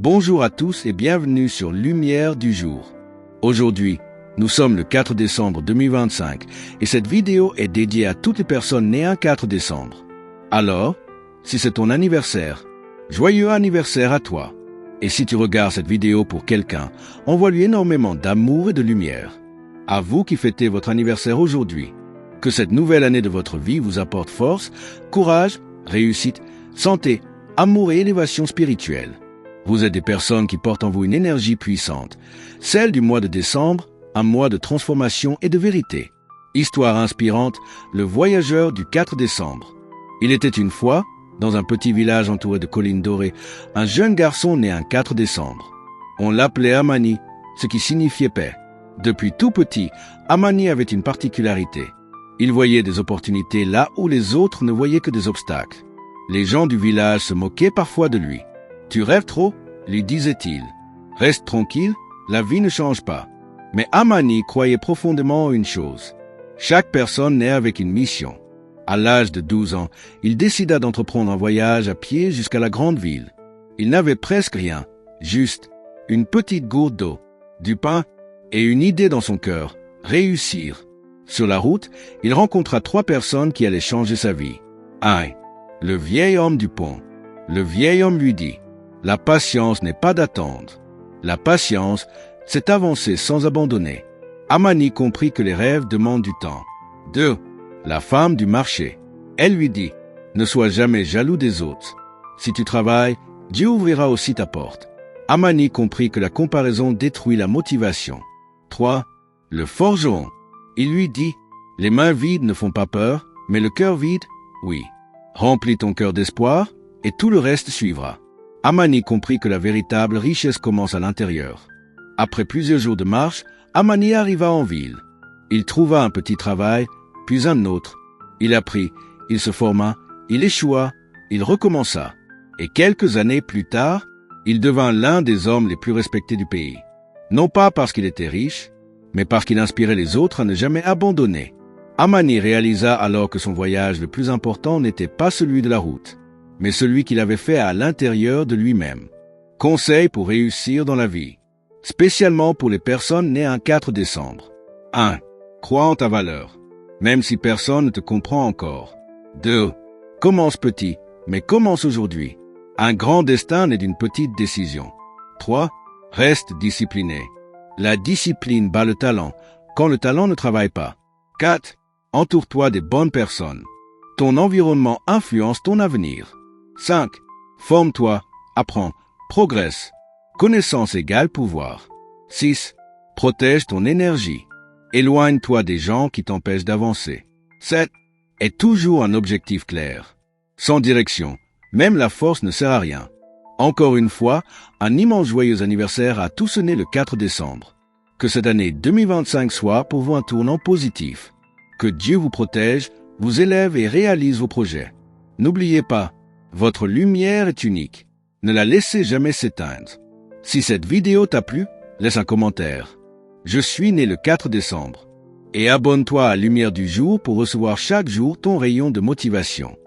Bonjour à tous et bienvenue sur Lumière du jour. Aujourd'hui, nous sommes le 4 décembre 2025 et cette vidéo est dédiée à toutes les personnes nées un 4 décembre. Alors, si c'est ton anniversaire, joyeux anniversaire à toi. Et si tu regardes cette vidéo pour quelqu'un, envoie-lui énormément d'amour et de lumière. À vous qui fêtez votre anniversaire aujourd'hui, que cette nouvelle année de votre vie vous apporte force, courage, réussite, santé, amour et élévation spirituelle. Vous êtes des personnes qui portent en vous une énergie puissante, celle du mois de décembre, un mois de transformation et de vérité. Histoire inspirante, le voyageur du 4 décembre. Il était une fois, dans un petit village entouré de collines dorées, un jeune garçon né un 4 décembre. On l'appelait Amani, ce qui signifiait paix. Depuis tout petit, Amani avait une particularité. Il voyait des opportunités là où les autres ne voyaient que des obstacles. Les gens du village se moquaient parfois de lui. « Tu rêves trop ?» lui disait-il. « Reste tranquille, la vie ne change pas. » Mais Amani croyait profondément en une chose. Chaque personne naît avec une mission. À l'âge de 12 ans, il décida d'entreprendre un voyage à pied jusqu'à la grande ville. Il n'avait presque rien, juste une petite gourde d'eau, du pain et une idée dans son cœur, réussir. Sur la route, il rencontra 3 personnes qui allaient changer sa vie. 1. Le vieil homme du pont. Le vieil homme lui dit: « La patience n'est pas d'attendre. La patience, c'est avancer sans abandonner. » Amani comprit que les rêves demandent du temps. 2. La femme du marché. Elle lui dit: « Ne sois jamais jaloux des autres. Si tu travailles, Dieu ouvrira aussi ta porte. » Amani comprit que la comparaison détruit la motivation. 3. Le forgeron. Il lui dit: « Les mains vides ne font pas peur, mais le cœur vide, oui. Remplis ton cœur d'espoir, et tout le reste suivra. » Amani comprit que la véritable richesse commence à l'intérieur. Après plusieurs jours de marche, Amani arriva en ville. Il trouva un petit travail, puis un autre. Il apprit, il se forma, il échoua, il recommença. Et quelques années plus tard, il devint l'un des hommes les plus respectés du pays. Non pas parce qu'il était riche, mais parce qu'il inspirait les autres à ne jamais abandonner. Amani réalisa alors que son voyage le plus important n'était pas celui de la route, mais celui qu'il avait fait à l'intérieur de lui-même. Conseil pour réussir dans la vie, spécialement pour les personnes nées un 4 décembre. 1. Crois en ta valeur, même si personne ne te comprend encore. 2. Commence petit, mais commence aujourd'hui. Un grand destin naît d'une petite décision. 3. Reste discipliné. La discipline bat le talent, quand le talent ne travaille pas. 4. Entoure-toi des bonnes personnes. Ton environnement influence ton avenir. 5. Forme-toi, apprends, progresse. Connaissance égale pouvoir. 6. Protège ton énergie. Éloigne-toi des gens qui t'empêchent d'avancer. 7. Aie toujours un objectif clair. Sans direction, même la force ne sert à rien. Encore une fois, un immense joyeux anniversaire à tous nés le 4 décembre. Que cette année 2025 soit pour vous un tournant positif. Que Dieu vous protège, vous élève et réalise vos projets. N'oubliez pas, votre lumière est unique. Ne la laissez jamais s'éteindre. Si cette vidéo t'a plu, laisse un commentaire. Je suis né le 4 décembre. Et abonne-toi à Lumière du jour pour recevoir chaque jour ton rayon de motivation.